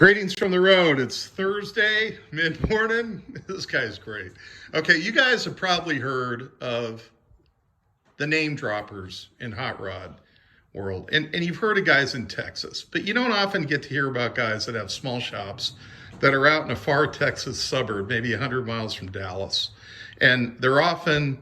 Greetings from the road. It's Thursday, mid-morning. This guy's great. Okay, you guys have probably heard of the name droppers in hot rod world. And you've heard of guys in Texas, but you don't often get to hear about guys that have small shops that are out in a far Texas suburb, maybe 100 miles from Dallas. And they're often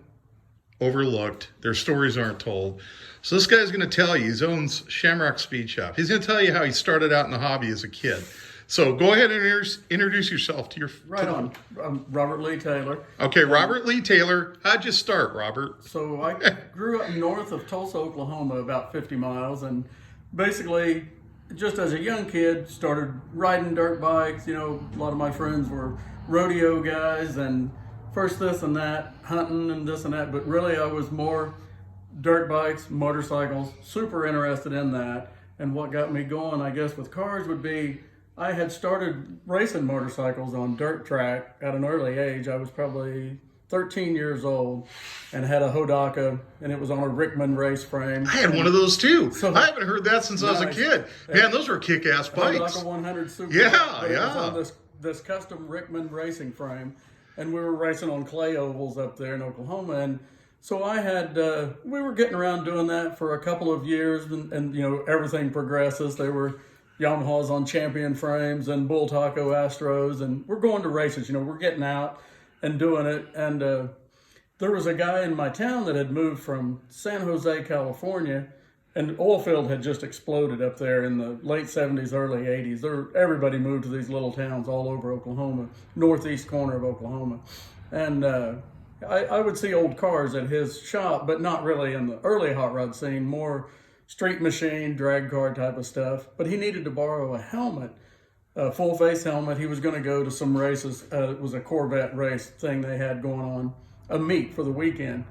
overlooked. Their stories aren't told. So this guy's going to tell you, he owns Shamrock Speed Shop. He's going to tell you how he started out in the hobby as a kid. So go ahead and introduce yourself to your... Right on. I'm Robert Lee Taylor. Okay, Robert Lee Taylor. How'd you start, Robert? So I grew up north of Tulsa, Oklahoma, about 50 miles. And basically, just as a young kid, started riding dirt bikes. You know, a lot of my friends were rodeo guys and first this and that, hunting and this and that. But really, I was more dirt bikes, motorcycles, super interested in that. And what got me going, I guess, with cars would be... I had started racing motorcycles on dirt track at an early age. I was probably 13 years old and had a Hodaka, and it was on a Rickman race frame. I had one of those too. So, I haven't heard that since I was a kid. Man, those were kick-ass bikes. Hodaka 100 Super. Yeah. It was on this custom Rickman racing frame, and we were racing on clay ovals up there in Oklahoma. And so I had, we were getting around doing that for a couple of years, and you know, everything progresses. They were Yamahas on champion frames and Bull Taco Astros, and we're going to races. You know, we're getting out and doing it. And there was a guy in my town that had moved from San Jose, California, and oil field had just exploded up there in the late 70s, early 80s. Everybody moved to these little towns all over Oklahoma, northeast corner of Oklahoma. And I would see old cars at his shop, but not really in the early hot rod scene, more street machine, drag car type of stuff. But he needed to borrow a helmet, a full face helmet. He was going to go to some races. It was a Corvette race thing they had going on, a meet for the weekend.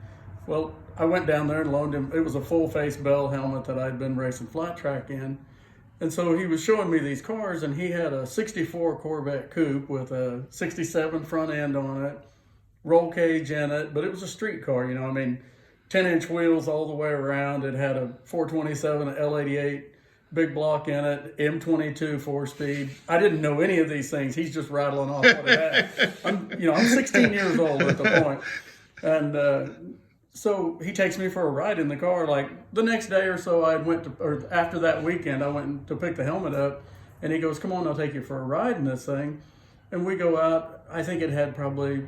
Well, I went down there and loaned him. It was a full face Bell helmet that I'd been racing flat track in. And so he was showing me these cars, and he had a 64 Corvette coupe with a 67 front end on it, roll cage in it, but it was a street car, you know, I mean, 10-inch wheels all the way around. It had a 427 L88 big block in it, M22 4-speed. I didn't know any of these things. He's just rattling off what it had. I'm 16 years old at the point. And so he takes me for a ride in the car. Like the next day or so, or after that weekend, I went to pick the helmet up, and he goes, "Come on, I'll take you for a ride in this thing." And we go out. I think it had probably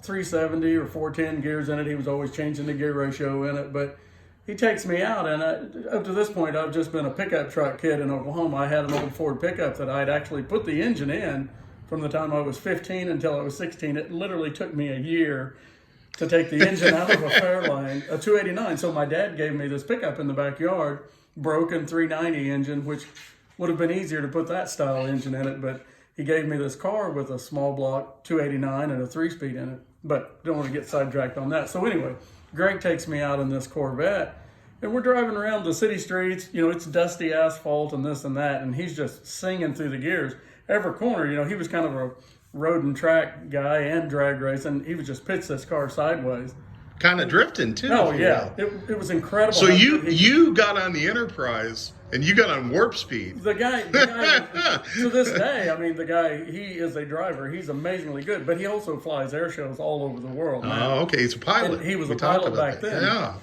370 or 410 gears in it. He was always changing the gear ratio in it, but he takes me out, and up to this point, I've just been a pickup truck kid in Oklahoma. I had an old Ford pickup that I'd actually put the engine in from the time I was 15 until I was 16. It literally took me a year to take the engine out of a Fairlane, a 289. So my dad gave me this pickup in the backyard, broken 390 engine, which would have been easier to put that style engine in it, but he gave me this car with a small block 289 and a 3-speed in it. But don't want to get sidetracked on that. So anyway, Greg takes me out in this Corvette, and we're driving around the city streets. You know, it's dusty asphalt and this and that, and he's just singing through the gears. Every corner, you know, he was kind of a road and track guy and drag racing. He would just pitch this car sideways. Kind of drifting, too. Oh, yeah. It was incredible. So you got on the Enterprise, and you got on warp speed. The guy to this day, I mean, the guy, he is a driver. He's amazingly good, but he also flies air shows all over the world. Oh, okay. He's a pilot. And he was a pilot back then. Yeah.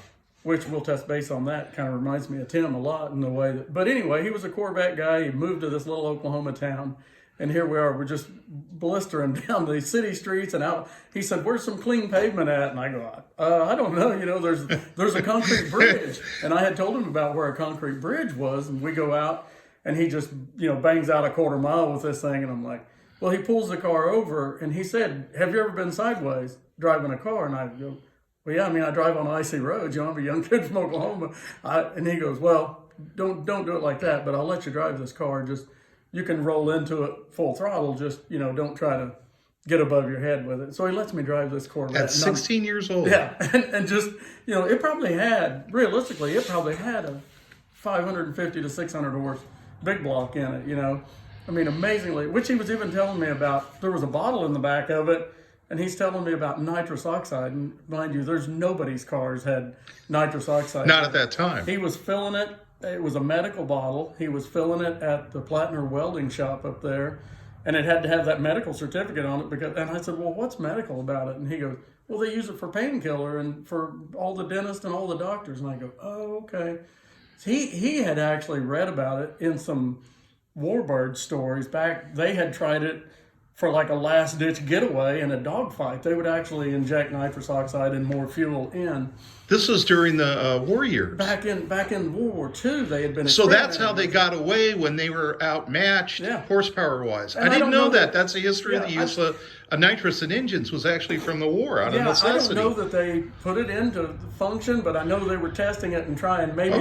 Which we'll touch base on that. Kind of reminds me of Tim a lot in the way that, but anyway, he was a Corvette guy. He moved to this little Oklahoma town. And here we are, we're just blistering down the city streets and out. He said, "Where's some clean pavement at?" And I go, I don't know. You know, there's a concrete bridge. And I had told him about where a concrete bridge was. And we go out, and he just, you know, bangs out a quarter mile with this thing. And I'm like, well, he pulls the car over, and he said, "Have you ever been sideways driving a car?" And I go, "Well, yeah, I mean, I drive on icy roads. You know, I'm a young kid from Oklahoma." And he goes, "Well, don't do it like that, but I'll let you drive this car. Just, you can roll into it full throttle. Just, you know, don't try to get above your head with it." So he lets me drive this Corvette. At 16 years old. Yeah. And just, you know, realistically, it probably had a 550 to 600 horse big block in it, you know. I mean, amazingly, which he was even telling me about. There was a bottle in the back of it, and he's telling me about nitrous oxide. And mind you, there's nobody's cars had nitrous oxide. Not at that time. He was filling it it was a medical bottle. He was filling it at the Plattner welding shop up there, and it had to have that medical certificate on it. And I said, well, what's medical about it? And he goes, well, they use it for painkiller and for all the dentists and all the doctors. And I go, oh, okay. So he had actually read about it in some Warbird stories back. They had tried it for like a last ditch getaway in a dogfight. They would actually inject nitrous oxide and more fuel in. This was during the war years. Back in World War II, they had been. So that's how they got away when they were outmatched, horsepower-wise. I didn't know that. That's the history of the use of nitrous in engines was actually from the war out of necessity. I don't know that they put it into function, but I know they were testing it and trying. Maybe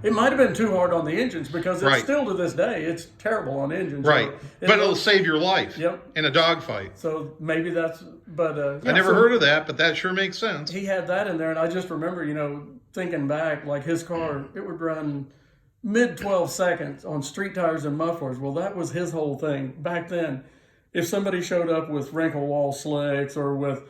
it might have been too hard on the engines because it's still to this day it's terrible on engines. Right, so but it'll save your life. Yep. In a dogfight. So maybe that's. But I never heard of that, but that sure makes sense. He had that in there, and I just remember, thinking back, like his car, it would run mid 12 seconds on street tires and mufflers. Well, that was his whole thing back then. If somebody showed up with wrinkle wall slicks or with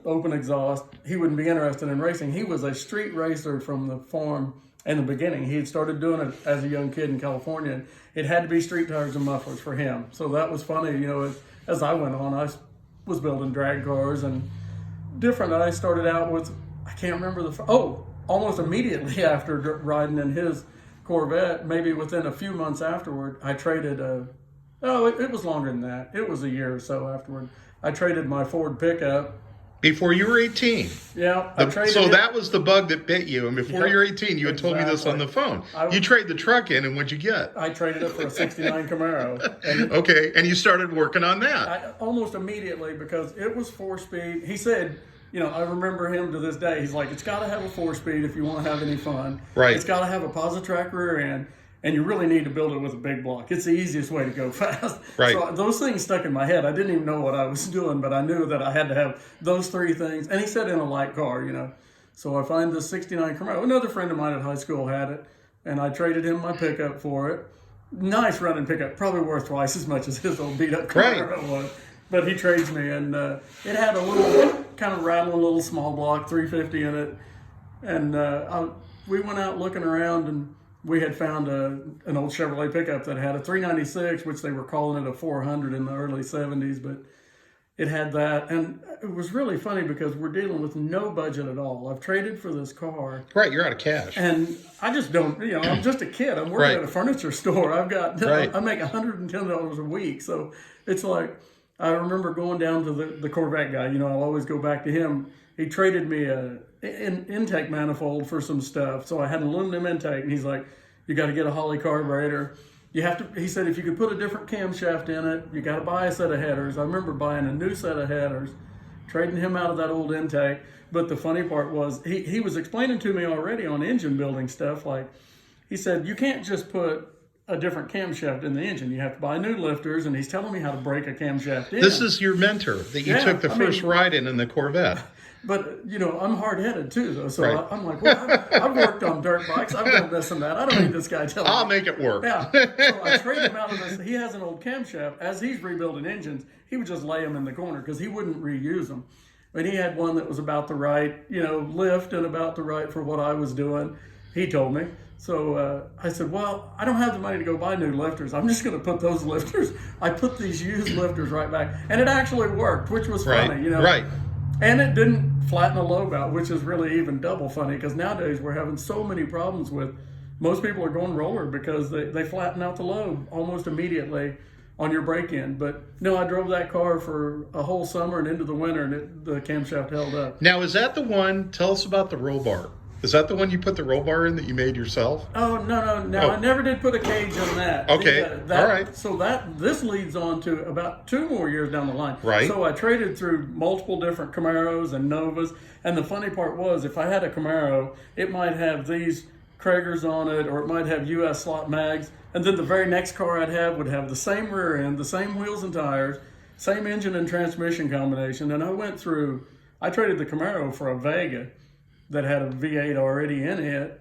open exhaust, he wouldn't be interested in racing. He was a street racer from the farm in the beginning. He had started doing it as a young kid in California. And it had to be street tires and mufflers for him. So that was funny. As I went on, I was building drag cars and different. I started out with, I can't remember almost immediately after riding in his Corvette, maybe within a few months afterward, I traded it was longer than that. It was a year or so afterward. I traded my Ford pickup. Before you were 18. Yeah. So that was the bug that bit you. And before you were 18, you had told me this on the phone. You trade the truck in, and what'd you get? I traded it for a 69 Camaro. Okay. And you started working on that. Almost immediately, because it was 4-speed. He said, I remember him to this day. He's like, it's got to have a 4-speed if you want to have any fun. Right. It's got to have a Positrack rear end. And you really need to build it with a big block. It's the easiest way to go fast. Right. So those things stuck in my head. I didn't even know what I was doing, but I knew that I had to have those three things. And he said in a light car, So I find this 69 Camaro. Another friend of mine at high school had it, and I traded him my pickup for it. Nice running pickup, probably worth twice as much as his old beat-up Camaro was. But he trades me, and it had a little, kind of rattling little small block 350 in it. And we went out looking around, and we had found an old Chevrolet pickup that had a 396, which they were calling it a 400 in the early 70s, but it had that. And it was really funny because we're dealing with no budget at all. I've traded for this car. Right, you're out of cash. And I just don't, I'm just a kid. I'm working at a furniture store. I make $110 a week. So it's like, I remember going down to the Corvette guy. I'll always go back to him. He traded me an intake manifold for some stuff. So I had an aluminum intake, and he's like, you got to get a Holley carburetor. He said, if you could put a different camshaft in it, you got to buy a set of headers. I remember buying a new set of headers, trading him out of that old intake. But the funny part was he was explaining to me already on engine building stuff. Like, he said, you can't just put a different camshaft in the engine. You have to buy new lifters, and he's telling me how to break a camshaft in. This is your mentor that you took the first ride in the Corvette. But, I'm hard-headed, too, though. So I'm like, well, I've worked on dirt bikes. I've done this and that. I don't need this guy telling me. I'll make it work. Yeah. So I traded him out of this. He has an old camshaft. As he's rebuilding engines, he would just lay them in the corner because he wouldn't reuse them. But he had one that was about the right, lift and about the right for what I was doing. He told me. So I said, well, I don't have the money to go buy new lifters. I'm just going to put those lifters. I put these used lifters right back. And it actually worked, which was funny, Right. And it didn't flatten the lobe out, which is really even double funny because nowadays we're having so many problems with, most people are going roller because they flatten out the lobe almost immediately on your break-in. But no, I drove that car for a whole summer and into the winter, and the camshaft held up. Now, is that the one, tell us about the roll bar. Is that the one you put the roll bar in that you made yourself? Oh, no. I never did put a cage on that. Okay, all right. So this leads on to about 2 more years down the line. Right. So I traded through multiple different Camaros and Novas. And the funny part was, if I had a Camaro, it might have these Kragers on it, or it might have US slot mags. And then the very next car I'd have would have the same rear end, the same wheels and tires, same engine and transmission combination. And I traded the Camaro for a Vega that had a V8 already in it,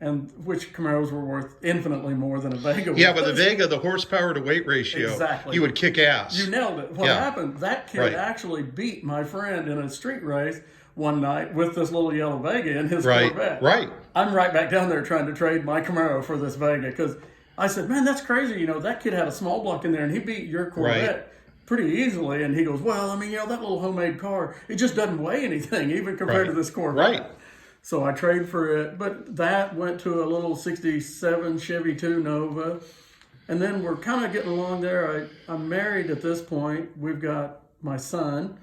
and which Camaros were worth infinitely more than a Vega. Yeah, but the Vega, the horsepower to weight ratio, exactly. You would kick ass. You nailed it. What happened, that kid actually beat my friend in a street race one night with this little yellow Vega in his Corvette. Right. I'm right back down there trying to trade my Camaro for this Vega because I said, man, that's crazy. You know, that kid had a small block in there and he beat your Corvette pretty easily. And he goes, well, I mean, you know, that little homemade car, it just doesn't weigh anything, even compared to this Corvette. Right. So I traded for it. But that went to a little 67 Chevy 2 Nova. And then we're kind of getting along there. I'm married at this point. We've got my son.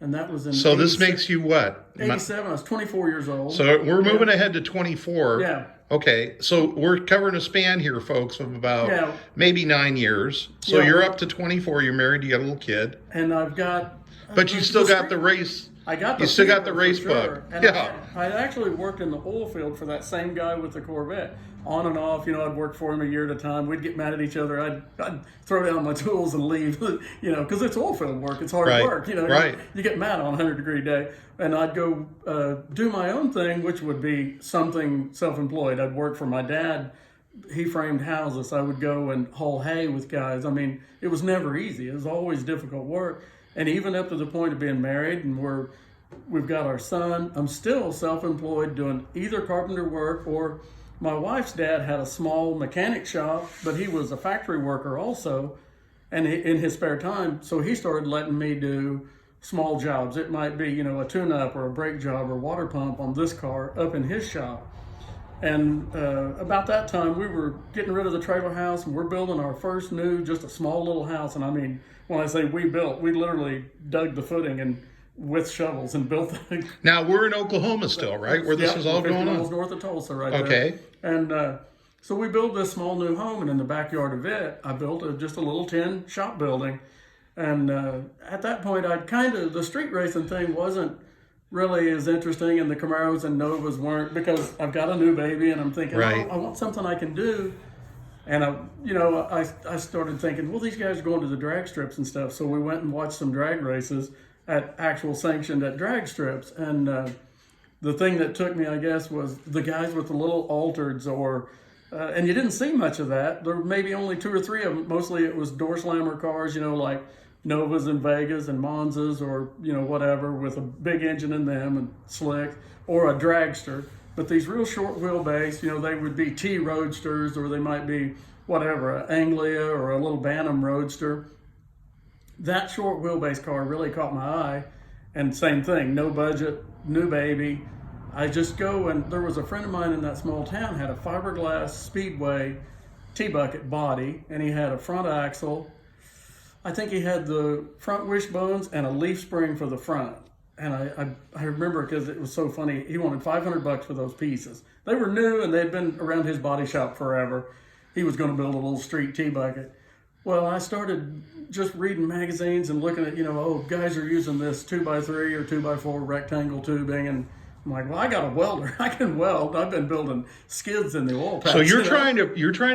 And that was in So this makes you what? 87. I was 24 years old. So we're moving ahead to 24. Yeah. Okay. So we're covering a span here, folks, of about maybe 9 years. So you're up to 24. You're married. You got a little kid. And I've got. But you still got the race. I got. You still got the race bug. And yeah. I actually worked in the oil field for that same guy with the Corvette. On and off, you know, I'd work for him a year at a time. We'd get mad at each other. I'd throw down my tools and leave, you know, because it's oil field work. It's hard work, you know. You get mad on a 100-degree day. And I'd go do my own thing, which would be something self-employed. I'd work for my dad. He framed houses. I would go and haul hay with guys. I mean, it was never easy. It was always difficult work. And even up to the point of being married and we've got our son, I'm still self-employed doing either carpenter work or my wife's dad had a small mechanic shop, but he was a factory worker also, and in his spare time, so he started letting me do small jobs. It might be, you know, a tune-up or a brake job or water pump on this car up in his shop. And about that time, we were getting rid of the trailer house, and we're building our first new, just a small little house. And I mean, when I say we built, we literally dug the footing and with shovels and built the. Now we're in Oklahoma still, right? Where this is all going on. North of Tulsa, right there. Okay. And so we built this small new home, and in the backyard of it, I built just a little tin shop building. And at that point, the street racing thing wasn't really as interesting, and the Camaros and Novas weren't, because I've got a new baby, and I'm thinking, I want something I can do. And I started thinking, well, these guys are going to the drag strips and stuff. So we went and watched some drag races at actual sanctioned at drag strips. And the thing that took me, I guess, was the guys with the little altereds and you didn't see much of that. There were maybe only 2 or 3 of them. Mostly it was door slammer cars, you know, like Novas and Vegas and Monzas or, you know, whatever, with a big engine in them and slick, or a dragster. But these real short wheelbase, you know, they would be T Roadsters, or they might be whatever, an Anglia or a little Bantam Roadster. That short wheelbase car really caught my eye. And same thing, no budget, new baby. I just go, and there was a friend of mine in that small town had a fiberglass Speedway T-bucket body, and he had a front axle. I think he had the front wishbones and a leaf spring for the front. And I remember, because it was so funny, he wanted $500 for those pieces. They were new, and they'd been around his body shop forever. He was going to build a little street T-bucket. Well, I started just reading magazines and looking at, you know, guys are using this 2x3 or 2x4 rectangle tubing, and I'm like, well, I got a welder. I can weld. I've been building skids in the oil patch. So you're trying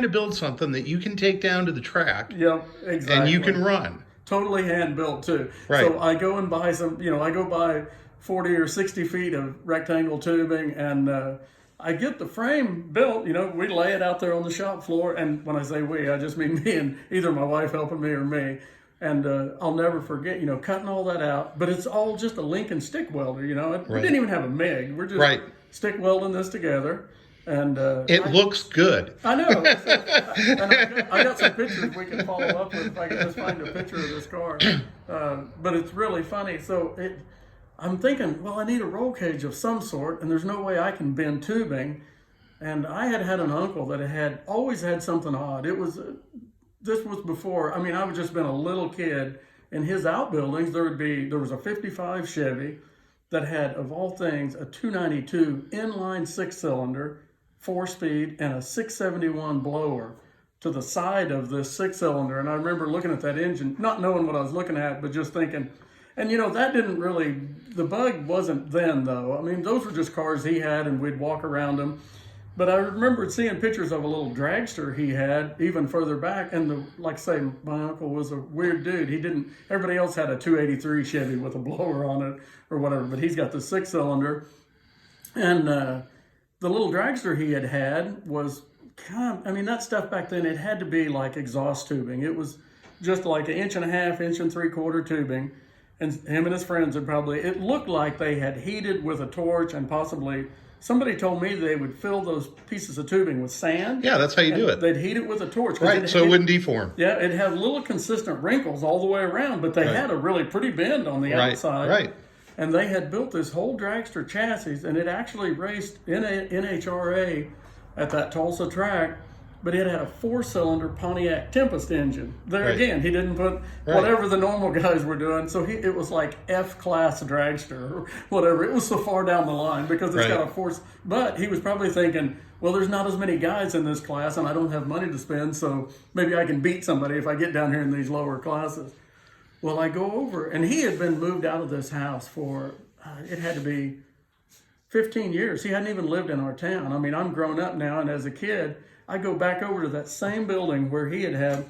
to build something that you can take down to the track. Yep, exactly. And you can run. Totally hand built too. Right. So I go and buy I go buy 40 or 60 feet of rectangle tubing, and I get the frame built. You know, we lay it out there on the shop floor, and when I say we, I just mean me and either my wife helping me or me. And I'll never forget, you know, cutting all that out. But it's all just a Lincoln stick welder, you know. We didn't even have a MIG. We're just stick welding this together. And it looks good. I know. And I got some pictures we can follow up with if I can just find a picture of this car. But it's really funny. So I'm thinking, well, I need a roll cage of some sort, and there's no way I can bend tubing. And I had an uncle that had always had something odd. This was before, I mean, I would just been a little kid. In his outbuildings, there was a 55 Chevy that had, of all things, a 292 inline 6-cylinder, 4-speed, and a 671 blower to the side of this 6-cylinder. And I remember looking at that engine, not knowing what I was looking at, but just thinking, and you know, that didn't really, the bug wasn't then though. I mean, those were just cars he had, and we'd walk around them. But I remember seeing pictures of a little dragster he had even further back. And like I say, my uncle was a weird dude. Everybody else had a 283 Chevy with a blower on it or whatever, but he's got the 6-cylinder. And the little dragster he had was that stuff back then, it had to be like exhaust tubing. It was just like 1.5 inch, 1 3/4 tubing. And him and his friends it looked like they had heated with a torch and possibly somebody told me they would fill those pieces of tubing with sand. Yeah, that's how you do it. They'd heat it with a torch. Right, so it wouldn't deform. Yeah, it had little consistent wrinkles all the way around, but they had a really pretty bend on the outside. Right. And they had built this whole dragster chassis, and it actually raced in a NHRA at that Tulsa track, but it had a 4-cylinder Pontiac Tempest engine. There again, he didn't put whatever the normal guys were doing, so it was like F-class dragster or whatever. It was so far down the line because it's got a force. But he was probably thinking, well, there's not as many guys in this class, and I don't have money to spend, so maybe I can beat somebody if I get down here in these lower classes. Well, I go over, and he had been moved out of this house for, it had to be 15 years. He hadn't even lived in our town. I mean, I'm grown up now, and as a kid, I go back over to that same building where he had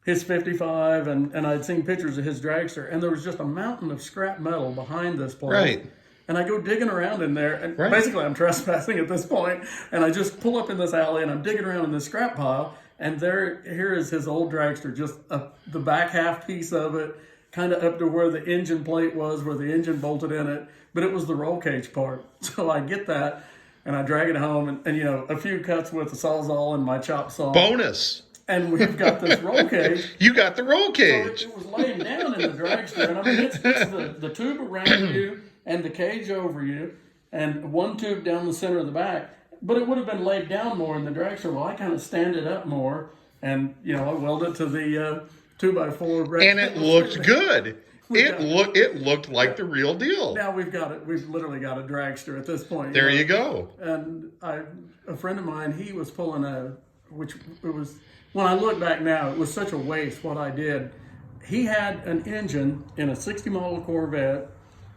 his 55, and I'd seen pictures of his dragster, and there was just a mountain of scrap metal behind this place. Right. And I go digging around in there, and basically I'm trespassing at this point, and I just pull up in this alley, and I'm digging around in this scrap pile, and here is his old dragster, just the back half piece of it, kind of up to where the engine plate was, where the engine bolted in it, but it was the roll cage part. So I get that, and I drag it home, and a few cuts with the Sawzall and my chop saw. Bonus. And we've got this roll cage. You got the roll cage. So it was laying down in the dragster, and I mean, it's the tube around you and the cage over you, and one tube down the center of the back. But it would have been laid down more in the dragster. Well, I kind of stand it up more, and I weld it to the 2x4. And it looked good. It looked like the real deal. Now we've got it. We've literally got a dragster at this point. There you go. And a friend of mine, he was pulling when I look back now, it was such a waste what I did. He had an engine in a 60 model Corvette,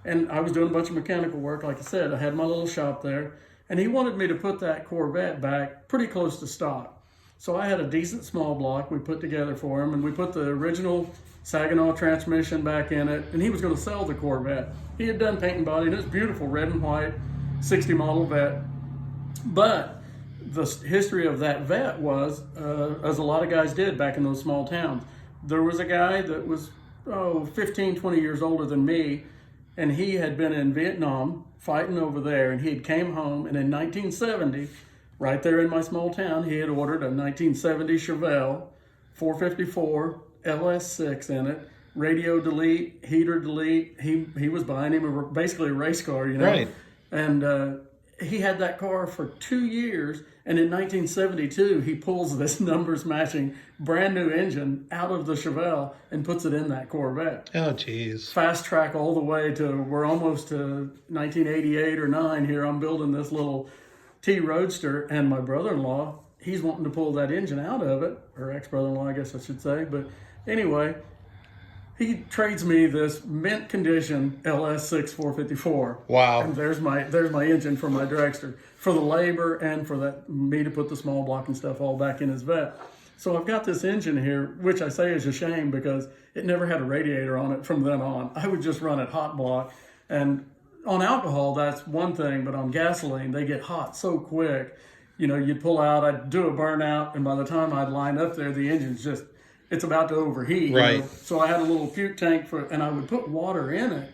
and I was doing a bunch of mechanical work. Like I said, I had my little shop there, and he wanted me to put that Corvette back pretty close to stock. So I had a decent small block we put together for him, and we put the original Saginaw transmission back in it, and he was going to sell the Corvette. He had done paint and body, and it was beautiful, red and white, 60 model Vet. But the history of that Vet was, as a lot of guys did back in those small towns, there was a guy that was 15, 20 years older than me, and he had been in Vietnam fighting over there, and he had came home, and in 1970, right there in my small town, he had ordered a 1970 Chevelle 454 LS6 in it, radio delete, heater delete. He was buying him basically a race car, Right. And he had that car for 2 years, and in 1972, he pulls this numbers matching brand new engine out of the Chevelle and puts it in that Corvette. Oh, geez. Fast track all the way we're almost to 1988 or 9 here. I'm building this little T Roadster, and my brother-in-law, he's wanting to pull that engine out of it, or ex-brother-in-law, I guess I should say. But anyway, he trades me this mint condition LS6 454. Wow. And there's my engine for my dragster, for the labor and for me to put the small block and stuff all back in his Vet. So I've got this engine here, which I say is a shame because it never had a radiator on it from then on. I would just run it hot block. And on alcohol, that's one thing, but on gasoline, they get hot so quick. You'd pull out, I'd do a burnout, and by the time I'd line up there, the engine's it's about to overheat. Right. So I had a little puke tank and I would put water in it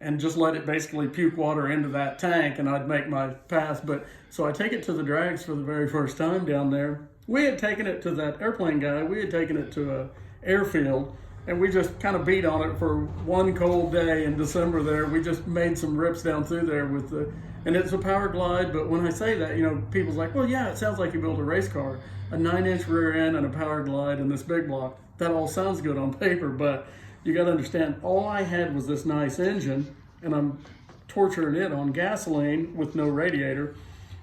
and just let it basically puke water into that tank, and I'd make my pass. So I take it to the drags for the very first time down there. We had taken it to that airplane guy. We had taken it to a airfield, and we just kind of beat on it for one cold day in December there. We just made some rips down through there and it's a Power Glide. But when I say that, people's like, well, yeah, it sounds like you built a race car, a 9-inch rear end and a Power Glide and this big block. That all sounds good on paper, but you got to understand, all I had was this nice engine, and I'm torturing it on gasoline with no radiator.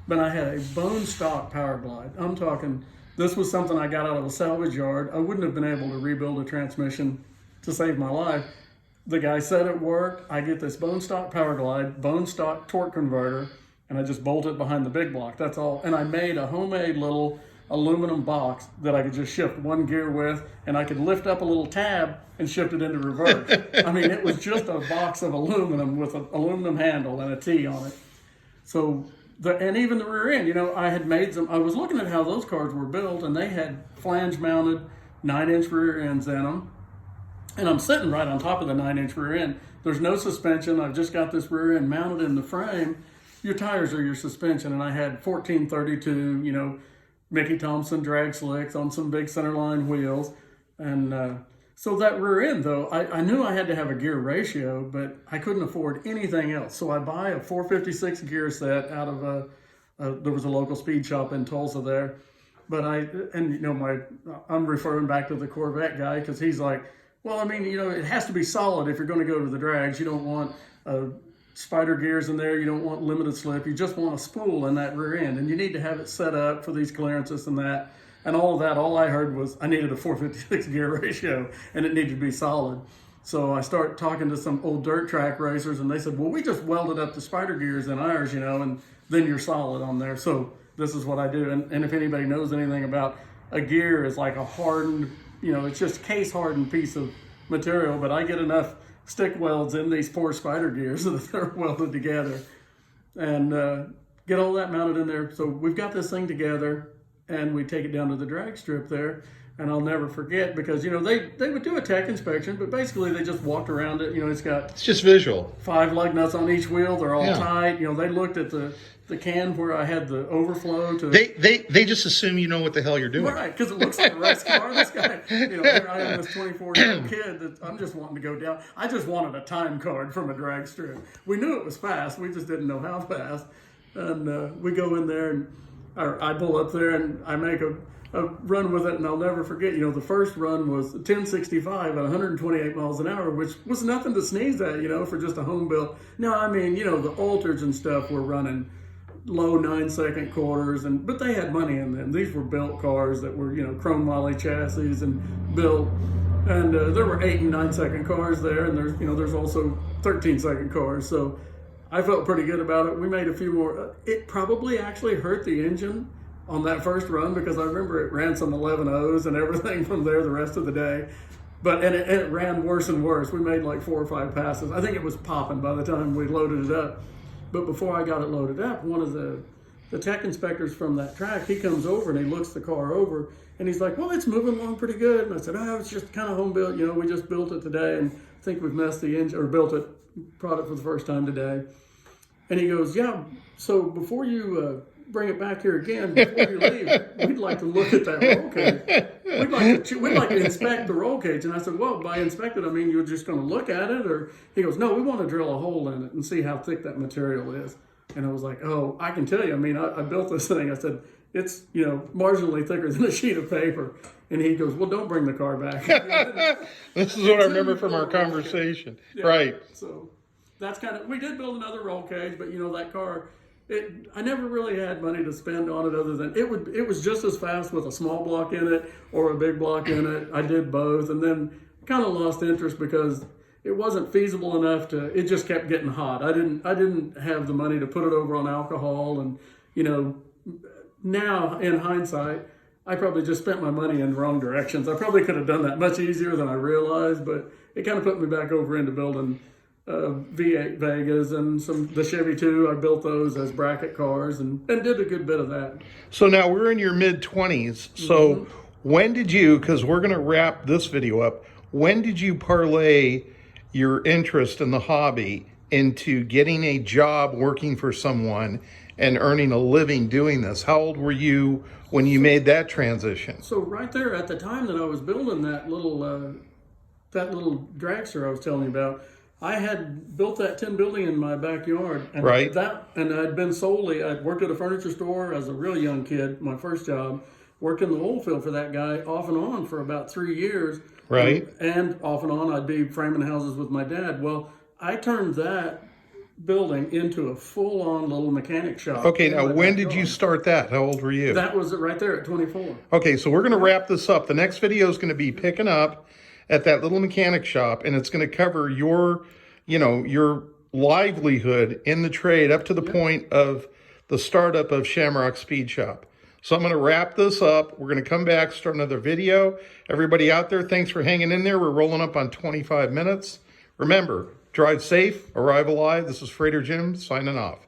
But I had a bone stock Power Glide. I'm talking, this was something I got out of a salvage yard. I wouldn't have been able to rebuild a transmission to save my life. The guy said it worked. I get this bone stock Power Glide, bone stock torque converter, and I just bolt it behind the big block. That's all. And I made a homemade little aluminum box that I could just shift one gear with, and I could lift up a little tab and shift it into reverse. I mean, it was just a box of aluminum with an aluminum handle and a T on it. So, and even the rear end, I had made them. I was looking at how those cars were built, and they had flange mounted 9-inch rear ends in them. And I'm sitting right on top of the 9-inch rear end. There's no suspension. I've just got this rear end mounted in the frame. your tires are your suspension. And I had 1432, you know, Mickey Thompson drag slicks on some big centerline wheels. And so that rear end, though, I knew I had to have a gear ratio, but I couldn't afford anything else. So I buy a 456 gear set out of there was a local speed shop in Tulsa there. But you know, I'm referring back to the Corvette guy, because he's like, well, I mean, you know, it has to be solid if you're going to go to the drags. You don't want spider gears in there. You don't want limited slip. You just want a spool in that rear end, and you need to have it set up for these clearances and that. And all of that, all I heard was I needed a 456 gear ratio, and it needed to be solid. So I start talking to some old dirt track racers, and they said, well, we just welded up the spider gears in ours, you know, and then you're solid on there. So this is what I do. And if anybody knows anything about a gear, is like a hardened, you know, it's just case hardened piece of material, but I get enough stick welds in these poor spider gears that they're welded together, and get all that mounted in there. So we've got this thing together, and we take it down to the drag strip there. And I'll never forget, because, you know, they would do a tech inspection, but basically they just walked around it. You know, it's just visual. 5 lug nuts on each wheel. They're all Yeah. tight. You know, they looked at the can where I had the overflow to. They just assume you know what the hell you're doing. Right, because it looks like a race car. This guy, you know, here I am, this 24-year-old kid that I'm just wanting to go down. I just wanted a time card from a drag strip. We knew it was fast. We just didn't know how fast. And we go in there, and I pull up there, and I make a run with it, and I'll never forget, you know, the first run was 1065 at 128 miles an hour, which was nothing to sneeze at, you know, for just a home built. Now, I mean, you know, the Alters and stuff were running low 9-second quarters, but they had money in them. These were built cars that were, you know, chrome moly chassis and built. And there were 8 and 9-second cars there, and there's also 13-second cars. So I felt pretty good about it. We made a few more. It probably actually hurt the engine on that first run, because I remember it ran some 11.0s and everything from there the rest of the day. But it ran worse and worse. We made like 4 or 5 passes. I think it was popping by the time we loaded it up. But before I got it loaded up, one of the tech inspectors from that track, he comes over and he looks the car over, and he's like, well, it's moving along pretty good. And I said, oh, it's just kind of home built. You know, we just built it today, and I think we've messed the engine, or built it, brought it for the first time today. And he goes, yeah, so before you bring it back here again, before you leave, we'd like to look at that roll cage. We'd like to inspect the roll cage. And I said, well, by inspect it, I mean, you're just going to look at it? Or he goes, no, we want to drill a hole in it and see how thick that material is. And I was like, oh, I can tell you. I mean, I built this thing. I said, it's, you know, marginally thicker than a sheet of paper. And he goes, well, don't bring the car back. This is what I remember from our conversation. Yeah. Right. So that's we did build another roll cage, but, you know, that car, I never really had money to spend on it, other than it was just as fast with a small block in it or a big block in it. I did both, and then kind of lost interest because it wasn't feasible enough it just kept getting hot. I didn't have the money to put it over on alcohol, and, you know, now in hindsight, I probably just spent my money in the wrong directions. I probably could have done that much easier than I realized, but it kind of put me back over into building V8 Vegas and the Chevy 2. I built those as bracket cars and did a good bit of that. So now we're in your mid-20s. So when did you, because we're going to wrap this video up, when did you parlay your interest in the hobby into getting a job working for someone and earning a living doing this? How old were you when you made that transition? So right there at the time that I was building that little dragster I was telling you about, I had built that tin building in my backyard, and right. I'd worked at a furniture store as a real young kid, my first job, worked in the oil field for that guy off and on for about 3 years. Right. And off and on, I'd be framing houses with my dad. Well, I turned that building into a full-on little mechanic shop. Okay, now when did you start that? How old were you? That was right there at 24. Okay, so we're going to wrap this up. The next video is going to be picking up at that little mechanic shop, and it's going to cover your livelihood in the trade up to the point of the startup of Shamrock Speed Shop. So I'm going to wrap this up. We're going to come back, start another video. Everybody out there, thanks for hanging in there. We're rolling up on 25 minutes. Remember, drive safe, arrive alive. This is Freighter Jim signing off.